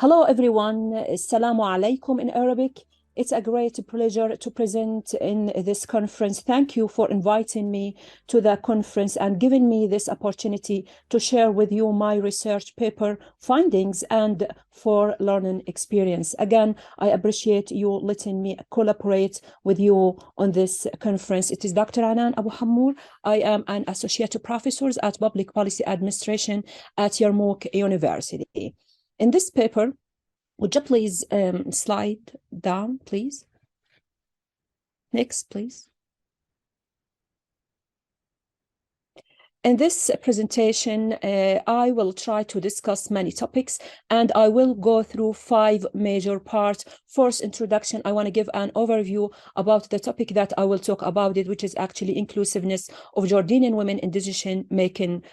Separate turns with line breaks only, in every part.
Hello, everyone. Assalamu alaikum in Arabic. It's a great pleasure to present in this conference. Thank you for inviting me to the conference and giving me this opportunity to share with you my research paper findings and for learning experience. Again, I appreciate you letting me collaborate with you on this conference. It is Dr. Anan M Abuhummour. I am an associate professor at Public Policy Administration at Yarmouk University. In this paper, would you please slide down, please? Next, please. In this presentation, I will try to discuss many topics, and I will go through 5 major parts. First, introduction. I want to give an overview about the topic that I will talk about it, which is actually inclusiveness of Jordanian women in decision-making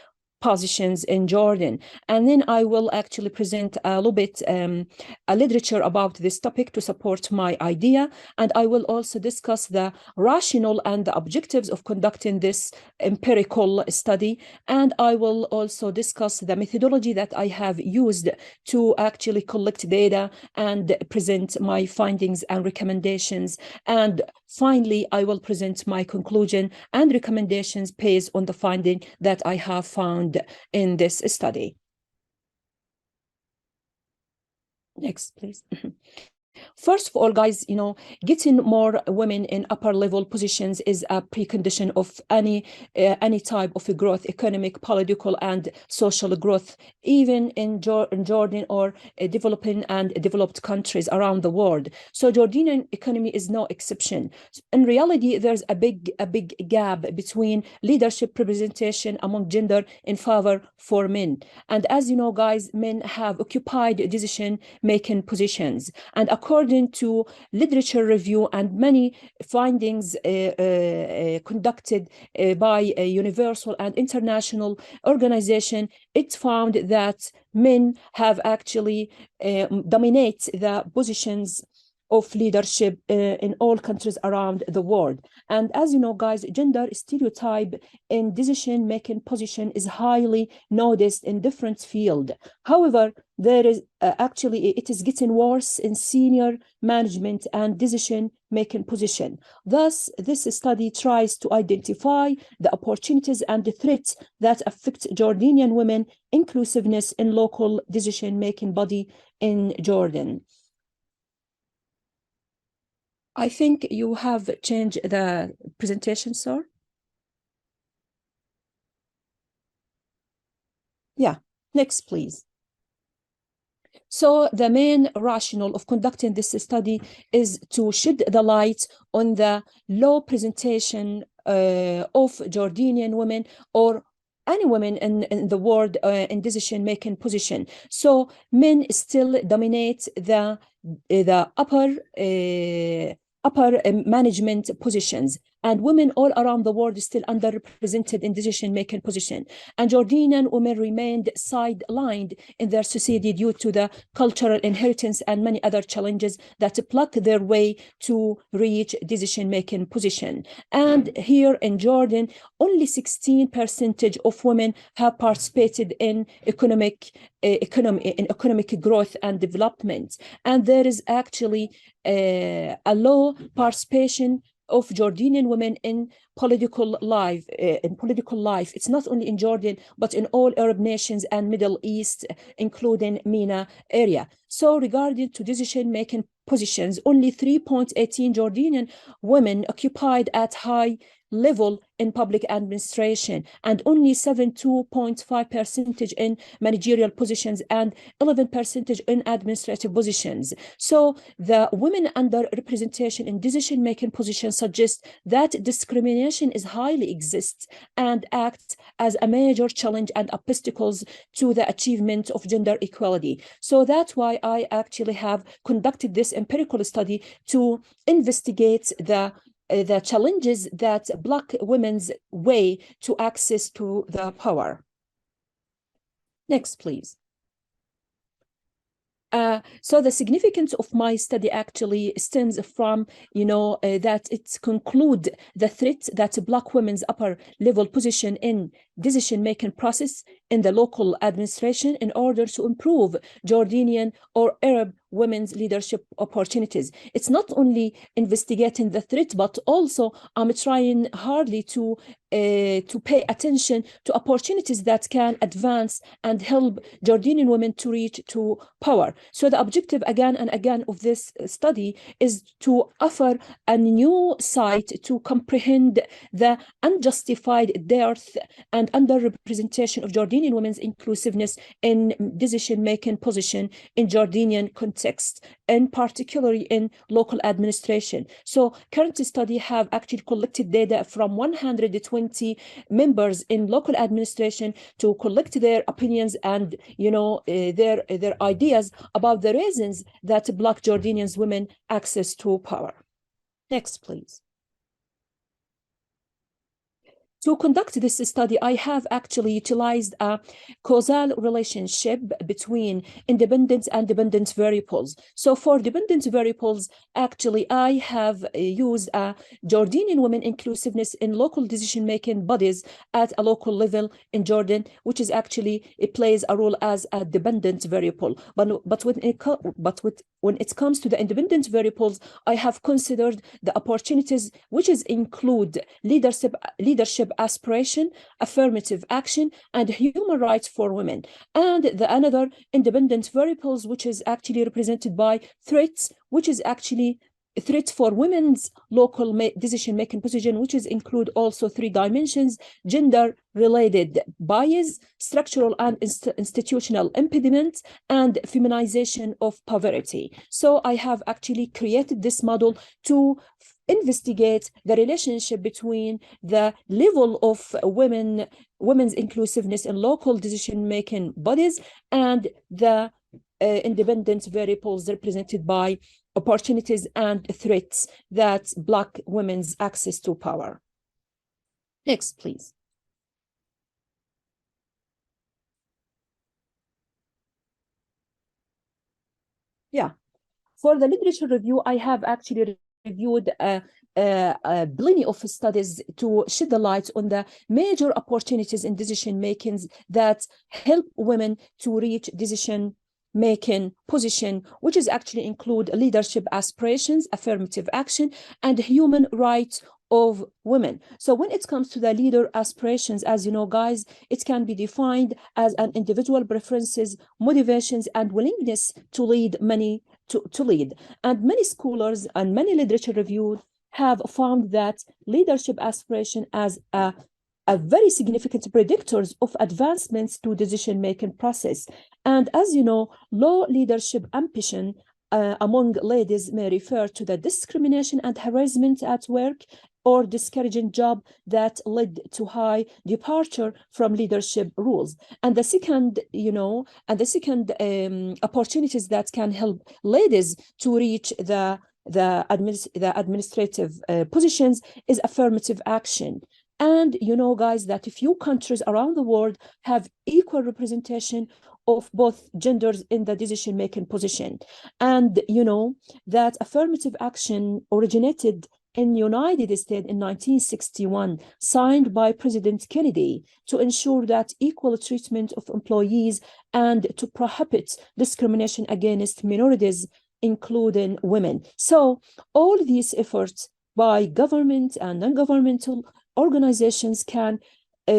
positions in Jordan. And then I will actually present a little bit a literature about this topic to support my idea. And I will also discuss the rationale and the objectives of conducting this empirical study. And I will also discuss the methodology that I have used to actually collect data and present my findings and recommendations. And finally, I will present my conclusion and recommendations based on the finding that I have found in this study. Next, please. First of all, guys, getting more women in upper level positions is a precondition of any type of growth, economic, political, and social growth, even in Jordan or developing and developed countries around the world. So Jordanian economy is no exception. In reality, there's a big gap between leadership representation among gender in favor for men. And as you know, guys, men have occupied decision-making positions. And according to literature review and many findings conducted by a universal and international organization, it found that men have actually dominate the positions of leadership in all countries around the world. And as you know, guys, gender stereotype in decision-making position is highly noticed in different fields. However, there is it is getting worse in senior management and decision-making position. Thus, this study tries to identify the opportunities and the threats that affect Jordanian women inclusiveness in local decision-making body in Jordan. I think you have changed the presentation, sir. Yeah, next, please. So the main rationale of conducting this study is to shed the light on the low presentation of Jordanian women or any women in the world in decision-making position. So men still dominate the upper management positions, and women all around the world is still underrepresented in decision-making position. And Jordanian women remained sidelined in their society due to the cultural inheritance and many other challenges that block their way to reach decision-making position. And here in Jordan, only 16% of women have participated in economic growth and development. And there is actually a low participation of Jordanian women in political life. It's not only in Jordan, but in all Arab nations and Middle East, including MENA area. So regarding to decision-making positions, only 3.18 Jordanian women occupied at high level in public administration, and only 72.5% in managerial positions and 11% in administrative positions. So the women underrepresentation in decision-making positions suggests that discrimination is highly exists and acts as a major challenge and obstacles to the achievement of gender equality. So that's why I actually have conducted this empirical study to investigate the challenges that block women's way to access to the power. Next, please. So the significance of my study actually stems from, that it conclude the threat that Black women's upper level position in decision-making process in the local administration in order to improve Jordanian or Arab women's leadership opportunities. It's not only investigating the threat, but also I'm trying hardly to pay attention to opportunities that can advance and help Jordanian women to reach to power. So the objective again and again of this study is to offer a new sight to comprehend the unjustified dearth and underrepresentation of Jordanian women's inclusiveness in decision-making position in Jordanian context, and particularly in local administration. So current study have actually collected data from 120 members in local administration to collect their opinions and their ideas about the reasons that Black Jordanians women access to power. Next, please. To conduct this study, I have actually utilized a causal relationship between independent and dependent variables. So for dependent variables, actually, I have used a Jordanian women inclusiveness in local decision-making bodies at a local level in Jordan, which is actually, it plays a role as a dependent variable. But when it comes to the independent variables, I have considered the opportunities, which include leadership aspiration, affirmative action, and human rights for women. And the another independent variables, which is actually represented by threats, which is actually a threat for women's local decision-making position, which include also three dimensions: gender-related bias, structural and institutional impediments, and feminization of poverty. So I have actually created this model to investigate the relationship between the level of women's inclusiveness in local decision-making bodies and the independent variables represented by opportunities and threats that Black women's access to power. Next, please. Yeah. For the literature review, I have actually reviewed plenty of studies to shed the light on the major opportunities in decision making that help women to reach decision-making position, which actually include leadership aspirations, affirmative action, and human rights of women. So when it comes to the leader aspirations, as you know, guys, it can be defined as an individual preferences, motivations, and willingness to lead to lead. And many scholars and many literature reviews have found that leadership aspiration as a very significant predictors of advancements to decision-making process. And as you know, low leadership ambition among ladies may refer to the discrimination and harassment at work or discouraging job that led to high departure from leadership roles. And the second, opportunities that can help ladies to reach the administrative positions is affirmative action. And you know, guys, that few countries around the world have equal representation of both genders in the decision-making position. And you know that affirmative action originated in the United States in 1961, signed by President Kennedy to ensure that equal treatment of employees and to prohibit discrimination against minorities, including women. So all these efforts by government and non-governmental organizations can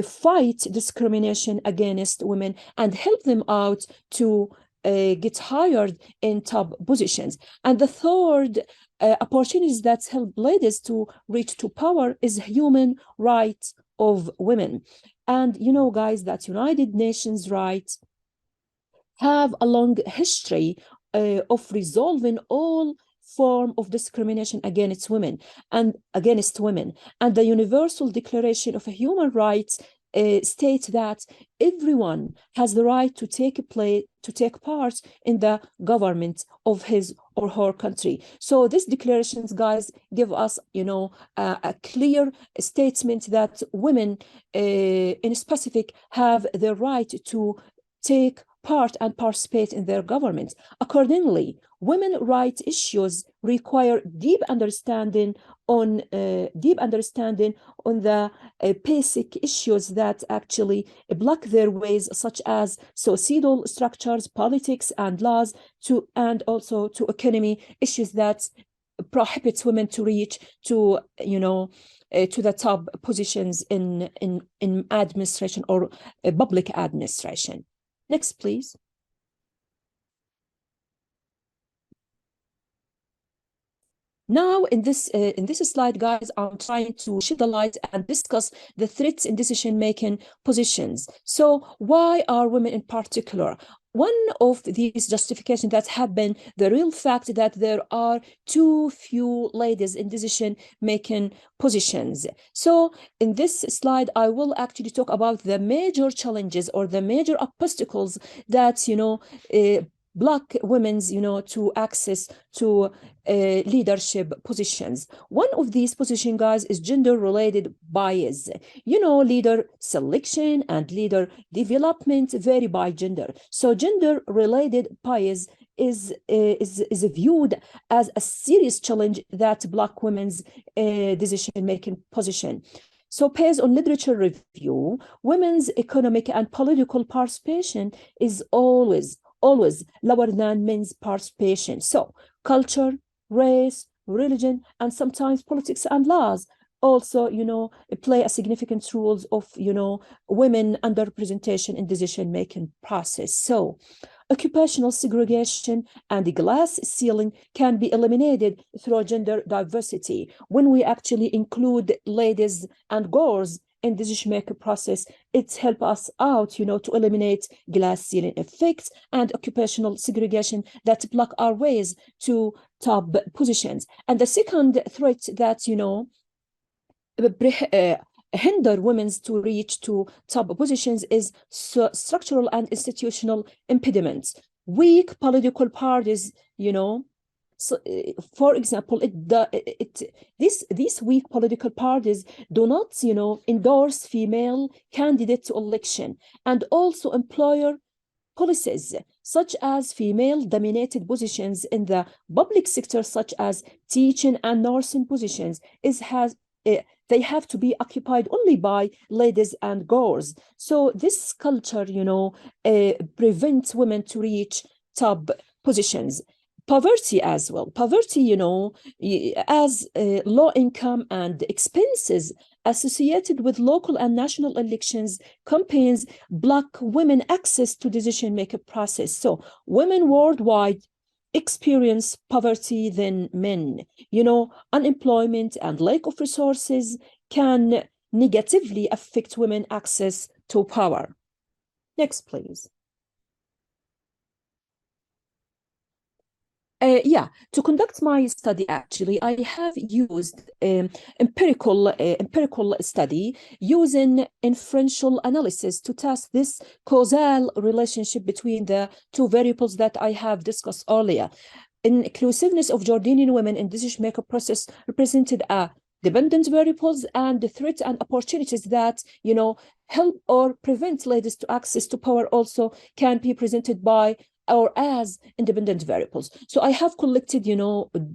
fight discrimination against women and help them out to get hired in top positions. And the third opportunities that help ladies to reach to power is human rights of women. And you know, guys, that United Nations rights have a long history of resolving all form of discrimination against women. And the Universal Declaration of Human Rights states that everyone has the right to take part in the government of his or her country. So these declarations, guys, give us, a clear statement that women in specific have the right to take part and participate in their government. Accordingly, women rights issues require deep understanding on the basic issues that actually block their ways, such as societal structures, politics, and laws, and also to economy issues that prohibits women to reach to to the top positions in administration or public administration. Next, please. Now, in this slide, guys, I'm trying to shed the light and discuss the threats in decision-making positions. So, why are women in particular? One of these justifications that have been the real fact that there are too few ladies in decision-making positions. So, in this slide, I will actually talk about the major challenges or the major obstacles that block women's to access to leadership positions. One of these positions, guys, is gender-related bias. Leader selection and leader development vary by gender. So gender-related bias is viewed as a serious challenge that block women's decision-making position. So based on literature review, women's economic and political participation is always lower than men's participation. So culture, race, religion, and sometimes politics and laws also, play a significant role of, women underrepresentation in decision-making process. So occupational segregation and the glass ceiling can be eliminated through gender diversity. When we actually include ladies and girls in decision-making process, it helps us out, to eliminate glass ceiling effects and occupational segregation that block our ways to top positions. And the second threat that, hinder women to reach to top positions is structural and institutional impediments. Weak political parties, so, for example, these weak political parties do not, endorse female candidates to election, and also employer policies such as female-dominated positions in the public sector, such as teaching and nursing positions, they have to be occupied only by ladies and girls. So this culture, prevents women to reach top positions. Poverty as well. Poverty, as low income and expenses associated with local and national elections campaigns block women access to decision-making process. So women worldwide experience poverty than men. Unemployment and lack of resources can negatively affect women access to power. Next, please. To conduct my study, actually, I have used empirical study using inferential analysis to test this causal relationship between the two variables that I have discussed earlier. Inclusiveness of Jordanian women in decision-making process represented a dependent variables, and the threats and opportunities that help or prevent ladies to access to power also can be presented by or as independent variables. So I have collected,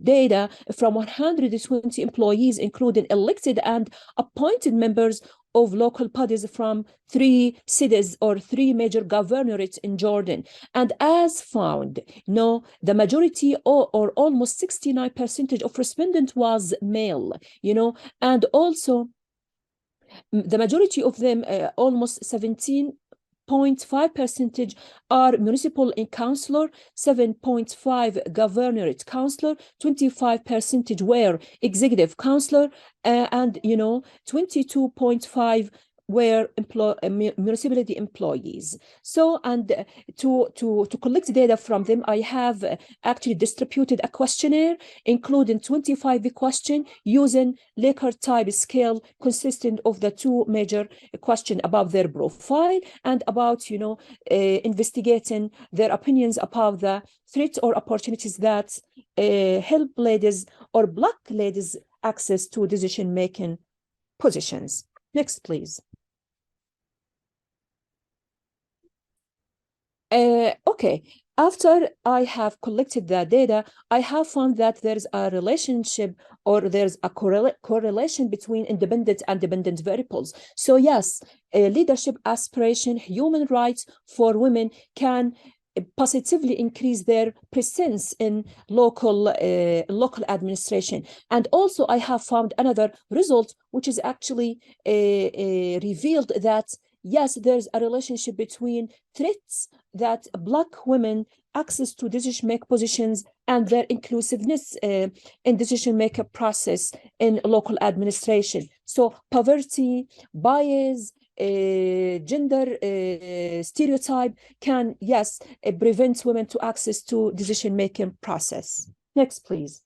data from 120 employees, including elected and appointed members of local bodies from 3 cities or 3 major governorates in Jordan. And as found, the majority or almost 69% of respondents was male, and also the majority of them, almost 17.5% are municipal councillor, 7.5 governorate councillor, 25% were executive councillor, and 22.5 were municipality employees. So, and to collect data from them, I have actually distributed a questionnaire, including 25 questions using Likert type scale, consisting of the 2 major questions about their profile and about, investigating their opinions about the threats or opportunities that help ladies or block ladies access to decision-making positions. Next, please. Okay. After I have collected the data, I have found that there's a relationship or there's a correlation between independent and dependent variables. So yes, leadership aspiration, human rights for women can positively increase their presence in local administration. And also I have found another result, which is actually revealed that yes, there's a relationship between threats that Black women access to decision-making positions and their inclusiveness in decision-making process in local administration. So poverty, bias, gender stereotype can, yes, prevent women to access to decision-making process. Next, please.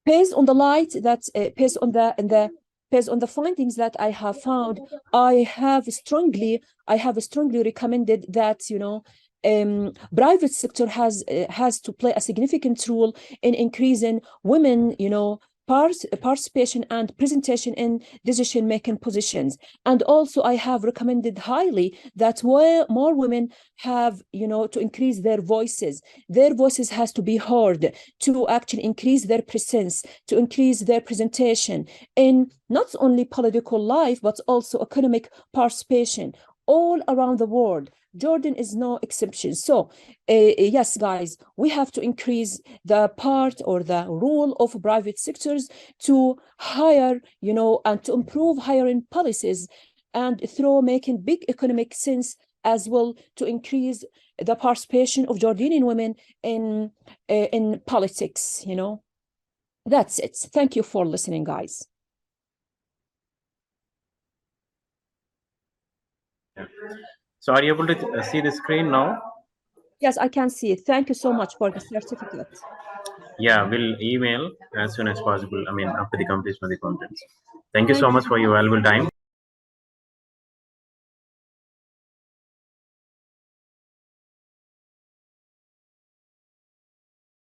Based on the light that based on the findings that I have found, I have strongly recommended that private sector has to play a significant role in increasing women participation and presentation in decision-making positions. And also I have recommended highly that more women have to increase their voices. Their voices has to be heard to actually increase their presence, to increase their presentation in not only political life but also economic participation all around the world. Jordan is no exception. So yes, guys, we have to increase the part or the role of private sectors to hire, and to improve hiring policies, and through making big economic sense as well to increase the participation of Jordanian women in politics. That's it. Thank you for listening, guys.
So are you able to see the screen now?
Yes, I can see it. Thank you so much for the certificate.
Yeah, we'll email as soon as possible. I mean, after the completion of the conference. Thank you so much for your valuable time.